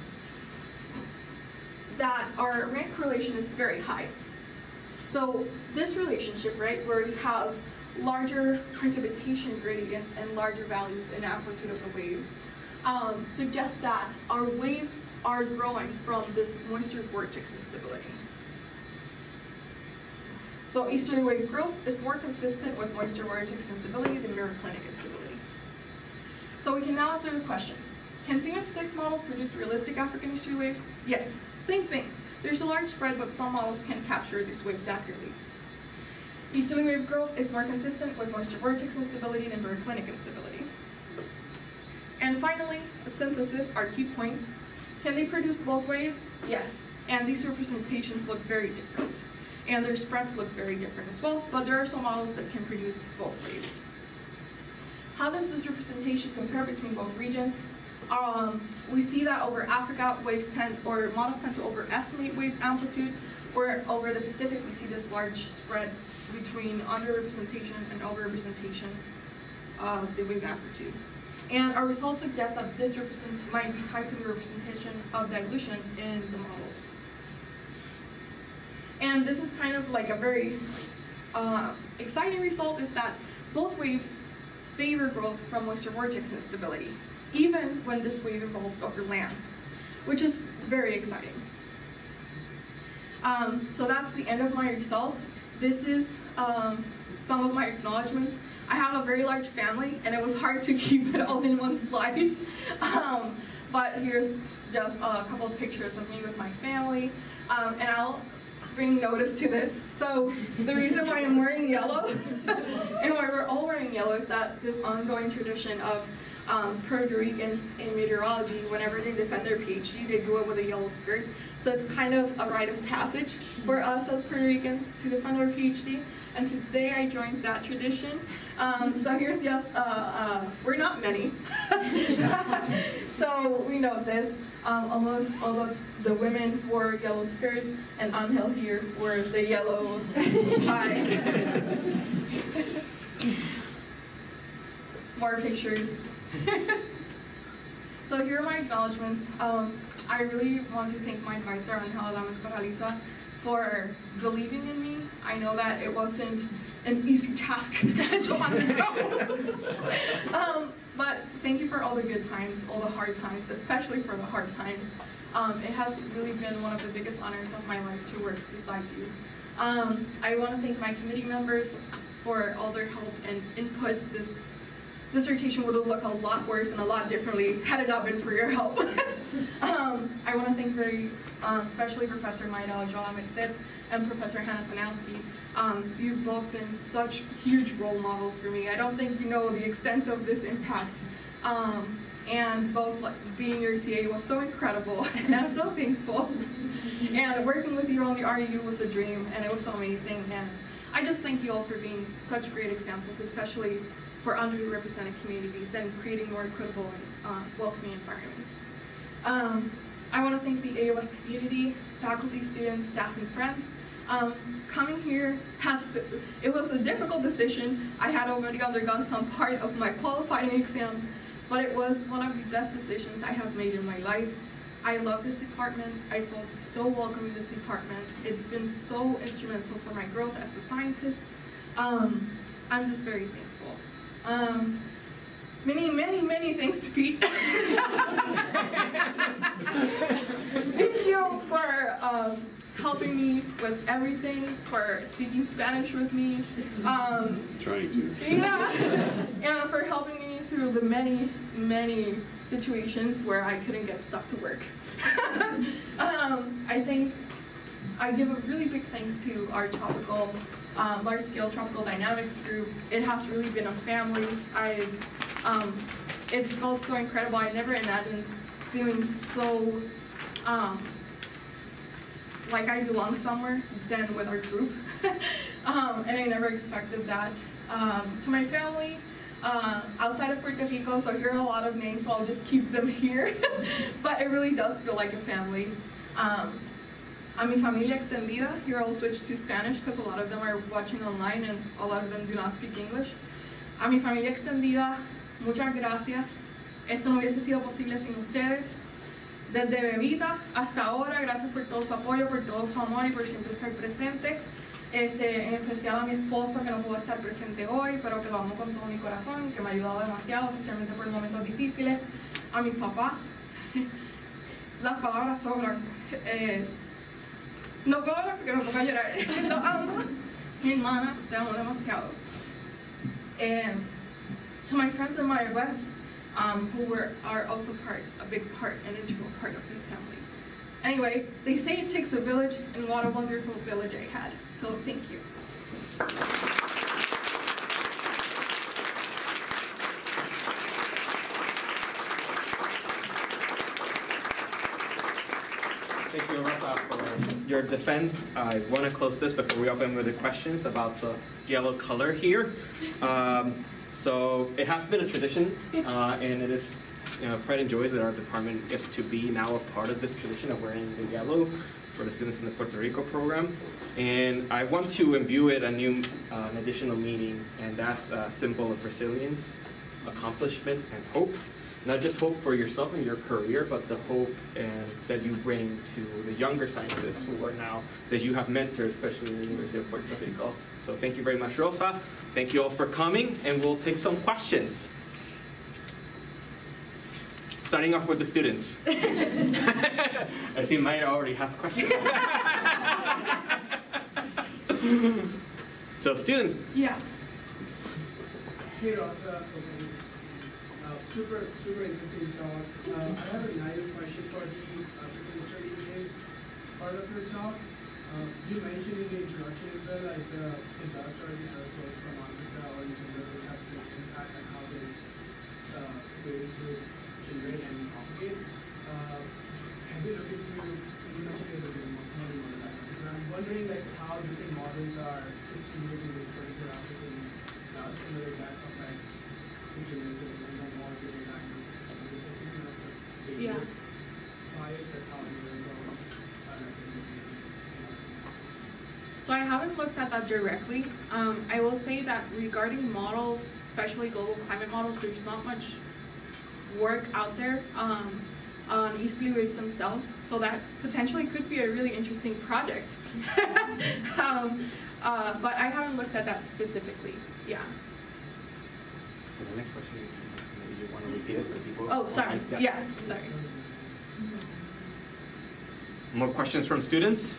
that our rank correlation is very high. So this relationship, right, where we have larger precipitation gradients and larger values in amplitude of the wave, suggests that our waves are growing from this moisture-vortex instability. So easterly wave growth is more consistent with moisture-vortex instability than baroclinic instability. So we can now answer the questions. Can CMIP6 models produce realistic African easterly waves? Yes, same thing. There's a large spread, but some models can capture these waves accurately. Easterly wave growth is more consistent with moisture-vortex instability than baroclinic instability. And finally, a synthesis, our key points. Can they produce both waves? Yes, and these representations look very different. And their spreads look very different as well, but there are some models that can produce both waves. How does this representation compare between both regions? We see that over Africa, models tend to overestimate wave amplitude, where over the Pacific, we see this large spread between underrepresentation and overrepresentation of the wave amplitude. And our results suggest that this might be tied to the representation of dilution in the models. And this is kind of like a very exciting result, is that both waves favor growth from moisture-vortex instability, even when this wave evolves over land, which is very exciting. So that's the end of my results. This is some of my acknowledgements. I have a very large family, and it was hard to keep it all in one slide. But here's just a couple of pictures of me with my family, and I'll bring notice to this. So the reason why I'm wearing yellow and why we're all wearing yellow is that this ongoing tradition of Puerto Ricans in meteorology, whenever they defend their PhD, they do it with a yellow skirt. So it's kind of a rite of passage for us as Puerto Ricans to defend our PhD. And today I joined that tradition. So here's just, we're not many. So we know this. Almost all of the women wore yellow skirts, and Angel here wears the yellow tie. more pictures. So here are my acknowledgements. I really want to thank my advisor, Angela Lamas Corraliza, for believing in me. I know that it wasn't an easy task to undergo. But thank you for all the good times, all the hard times, especially for the hard times. It has really been one of the biggest honors of my life to work beside you. I want to thank my committee members for all their help and input. This dissertation would have looked a lot worse and a lot differently had it not been for your help. I want to thank very especially Professor Maida Jola-Mixed and Professor Hannah Sanowski. You've both been such huge role models for me. I don't think you know the extent of this impact. And both being your TA was so incredible, and I'm so thankful. And working with you on the RU was a dream, and it was so amazing. And I just thank you all for being such great examples, especially for underrepresented communities and creating more equitable and welcoming environments. I want to thank the AOS community, faculty, students, staff, and friends. Coming here it was a difficult decision. I had already undergone some part of my qualifying exams, but it was one of the best decisions I have made in my life. I love this department. I felt so welcome in this department. It's been so instrumental for my growth as a scientist. I'm just very thankful. Many, many, many thanks to Pete. Thank you for helping me with everything, for speaking Spanish with me. Trying to. Yeah, and for helping me through the many, many situations where I couldn't get stuff to work. I give a really big thanks to our tropical, large-scale tropical dynamics group. It has really been a family. It's felt so incredible. I never imagined feeling so like I belong somewhere than with our group. And I never expected that. To my family, outside of Puerto Rico, so I hear a lot of names, so I'll just keep them here. But it really does feel like a family. A mi familia extendida, here I'll switch to Spanish because a lot of them are watching online and a lot of them do not speak English. A mi familia extendida, muchas gracias. Esto no hubiese sido posible sin ustedes. Desde bebita hasta ahora, gracias por todo su apoyo, por todo su amor y por siempre estar presente. En especial a mi esposo que no pudo estar presente hoy, pero que lo amo con todo mi corazón, que me ha ayudado demasiado, especialmente por momentos difíciles. A mis papás, las palabras sobran. No puedo hablar porque me pongo a llorar. Los amo. Mi hermana, te amo demasiado. To my friends in my West, who are also a big part, an integral part of the family. Anyway, they say it takes a village, and what a wonderful village I had. So thank you. Thank you, Rosa, for your defense. I want to close this before we open with the questions about the yellow color here. So it has been a tradition, and it is pride and joy that our department gets to be now a part of this tradition of wearing the yellow for the students in the Puerto Rico program. And I want to imbue it an additional meaning, and that's a symbol of resilience, accomplishment, and hope. Not just hope for yourself and your career, but the hope that you bring to the younger scientists who are now, that you have mentored, especially in the University of Puerto Rico. So thank you very much, Rosa. Thank you all for coming, and we'll take some questions. Starting off with the students. I see Maya already has questions. So students. Yeah. Hey Rosa, super interesting talk. I have a naive question for the study case part of your talk. You mentioned in the introduction as well, like it does start with aerosols from Africa or in general will have an impact on how this waves will generate and propagate. Have you looked into, you mentioned it in model analysis, and I'm wondering like how different models are estimating this particular African dust and whether that affects the genesis and the molecular dynamics. Yeah. Bias at how the aerosols are represented. So I haven't looked at that directly. I will say that regarding models, especially global climate models, there's not much work out there on easterly waves themselves, so that potentially could be a really interesting project. But I haven't looked at that specifically, yeah. Okay, the next question, maybe you want to repeat it for people? Oh, sorry, Okay, yeah, sorry. More questions from students?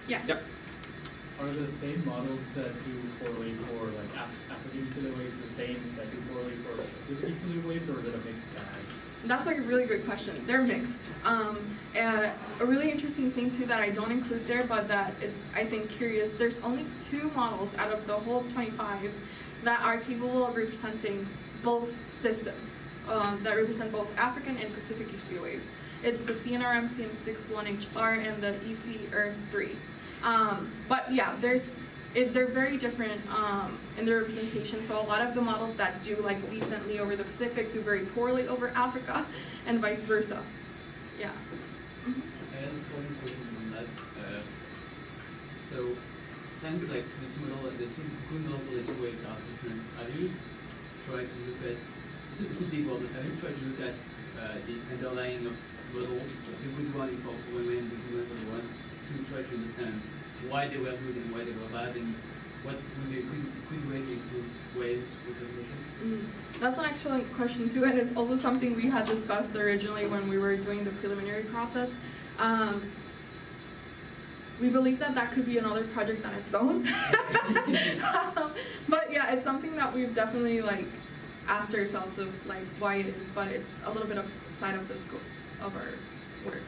Yeah. Yep. Are the same models that do correlate for like African easterly waves the same that do correlate for Pacific easterly waves, or is it a mixed bag? That's like a really good question. They're mixed. A really interesting thing too that I don't include there, but that it's, I think, curious, there's only 2 models out of the whole 25 that are capable of representing both systems, that represent both African and Pacific easterly waves. It's the CNRM CM61HR and the EC Earth 3. But yeah, they're very different in their representation. So a lot of the models that do like decently over the Pacific do very poorly over Africa, and vice versa. Yeah. I had a point on that. So it sounds like the two model for the 2 waves are different. Have you tried to look at? It's a big one. But have you tried to look at the underlying of models, the good one for women, the good one for the one, to try to understand why they were good and why they were bad, and what would be a good way to improve waves with resolution? That's an excellent question too, and it's also something we had discussed originally when we were doing the preliminary process. We believe that that could be another project on its own. But yeah, it's something that we've definitely like asked ourselves of like why it is, but it's a little bit outside of the scope of our work.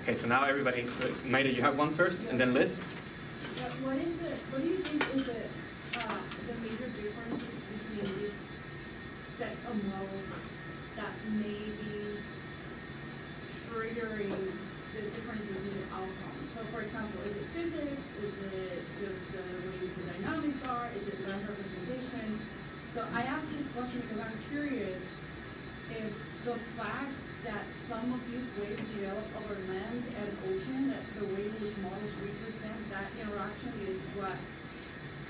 Okay, so now everybody, Maida, you have one first, and then Liz? Yeah, what do you think is the major differences between this set of models that may be triggering the differences in the outcomes? So for example, is it physics? Is it just the way the dynamics are? Is it land representation? So I ask this question because I'm curious if the fact that some of these waves develop over land and ocean, that the way in which models represent that interaction is what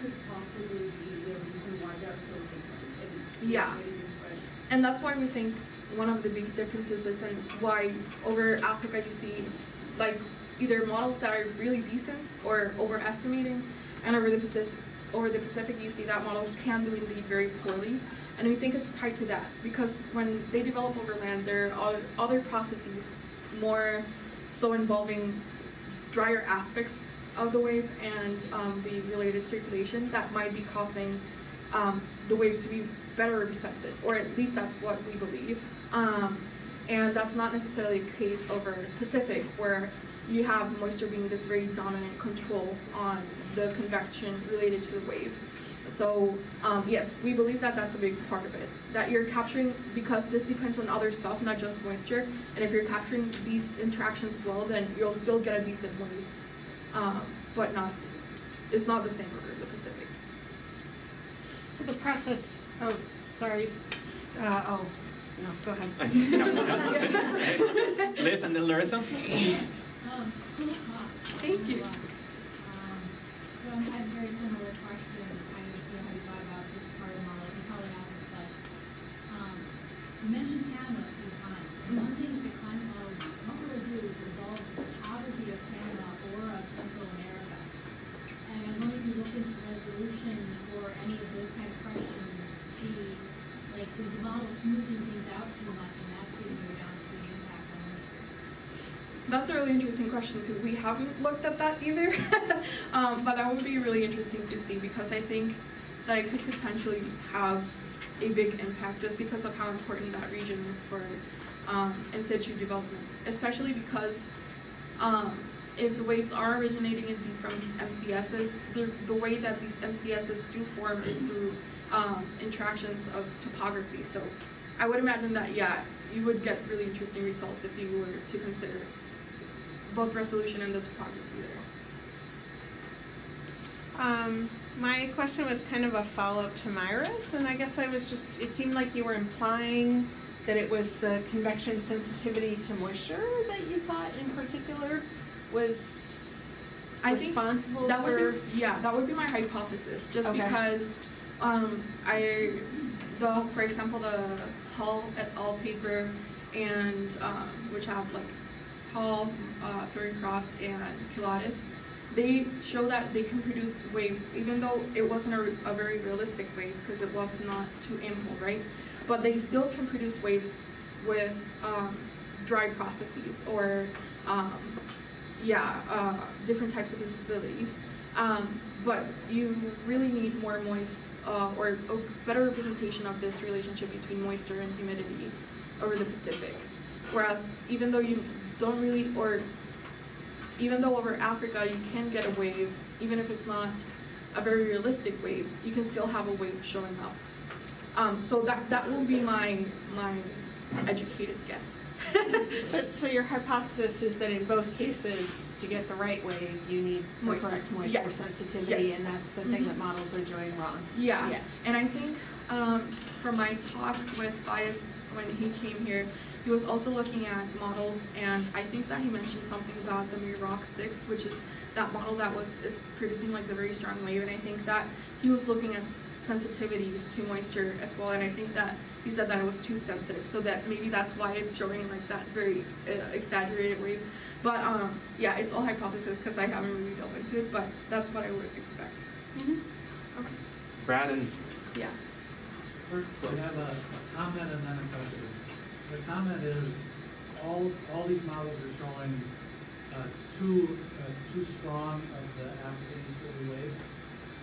could possibly be the reason why they're so different. Yeah. And that's why we think one of the big differences is in why over Africa you see like either models that are really decent or overestimating, and over the Pacific you see that models can do indeed very poorly. And we think it's tied to that because when they develop over land, there are other processes more so involving drier aspects of the wave and the related circulation that might be causing the waves to be better represented, or at least that's what we believe. And that's not necessarily the case over Pacific, where you have moisture being this very dominant control on the convection related to the wave. So yes, we believe that that's a big part of it, that you're capturing, because this depends on other stuff, not just moisture, and if you're capturing these interactions well, then you'll still get a decent wave, but it's not the same over the Pacific. So the process, oh, sorry, no, go ahead. Liz and then Larissa? Cool talk. Thank you. So I had a very similar question. I don't know how you thought about this part of the model. You probably have it, but you mentioned Panama a few times. And one thing that the climate models don't really do is resolve the topography of Panama or of Central America. And I wonder if you looked into resolution or any of those kind of questions to see, like, is the model smoothing things out too much, and that's giving you a downstream impact on moisture? That's a really interesting question too. We haven't looked at that either, but that would be really interesting to see because I think that it could potentially have a big impact just because of how important that region is for in-situ development, especially because if the waves are originating indeed from these MCSs, the way that these MCSs do form is through interactions of topography. So I would imagine that, yeah, you would get really interesting results if you were to consider both resolution and the topography My question was kind of a follow-up to Myra's, and I guess I was just, it seemed like you were implying that it was the convection sensitivity to moisture that you thought in particular was responsible that for... would be, yeah, that would be my hypothesis, just Okay. because for example, the Hall et al. Paper and which have like Hall, Thornycroft, and Pilates, they show that they can produce waves, even though it wasn't a very realistic wave because it was not too ample, right? But they still can produce waves with dry processes or different types of instabilities. But you really need more moist or a better representation of this relationship between moisture and humidity over the Pacific. Whereas even though you don't really, or even though over Africa you can get a wave, even if it's not a very realistic wave, you can still have a wave showing up. So that will be my educated guess. But so your hypothesis is that in both cases, to get the right wave, you need the Moisture. correct moisture Yes. sensitivity, Yes. and that's the thing that models are doing wrong. Yeah. Yeah. And I think from my talk with Faiz when he came here, he was also looking at models, and I think that he mentioned something about the Miroc 6, which is that model that is producing like the very strong wave, and I think that he was looking at sensitivities to moisture as well, and I think that he said that it was too sensitive, so that maybe that's why it's showing like that very exaggerated wave. But yeah, it's all hypothesis because I haven't really delved into it, but that's what I would expect. Okay. Brad and Yeah. First, I have a comment and then a question. The comment is all these models are showing too strong of the African easterly wave,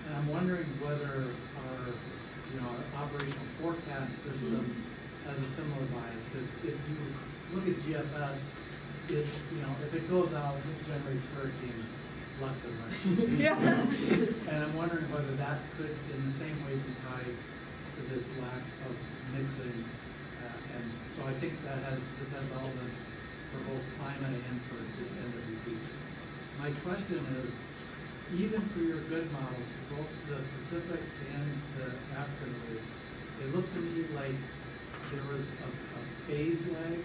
and I'm wondering whether our operational forecast system has a similar bias, because if you look at GFS, if it goes out, it generates hurricanes left and right. Yeah. And I'm wondering whether that could, in the same way, be tied to this lack of mixing. And so I think this has relevance for both climate and for just NWP. My question is, even for your good models, both the Pacific and the African wave, it looked to me like there was a phase lag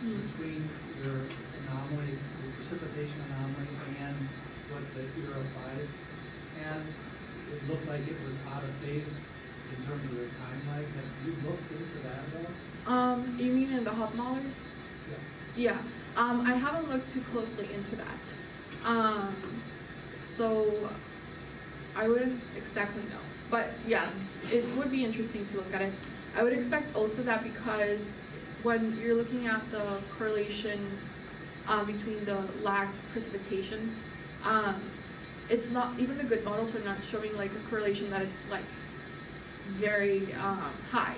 between your anomaly, your precipitation anomaly, and what the ERA 5 has. It looked like it was out of phase in terms of the time lag. Have you looked into that at all? You mean in the hub models? Yeah. Yeah. I haven't looked too closely into that. So I wouldn't exactly know. But yeah, it would be interesting to look at it. I would expect also that because when you're looking at the correlation between the lagged precipitation, it's not, even the good models are not showing like a correlation that it's like very high.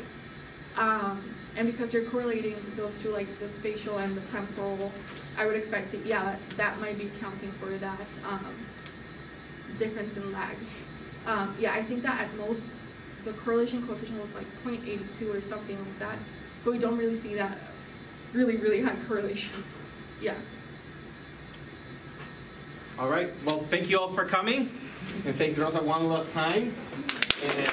And because you're correlating those two, like the spatial and the temporal, I would expect that, yeah, that might be accounting for that difference in lags. Yeah, I think that at most, the correlation coefficient was like 0.82 or something like that. So we don't really see that really, really high correlation. Yeah. all right. Well, thank you all for coming, and thank you, Rosa, one last time. And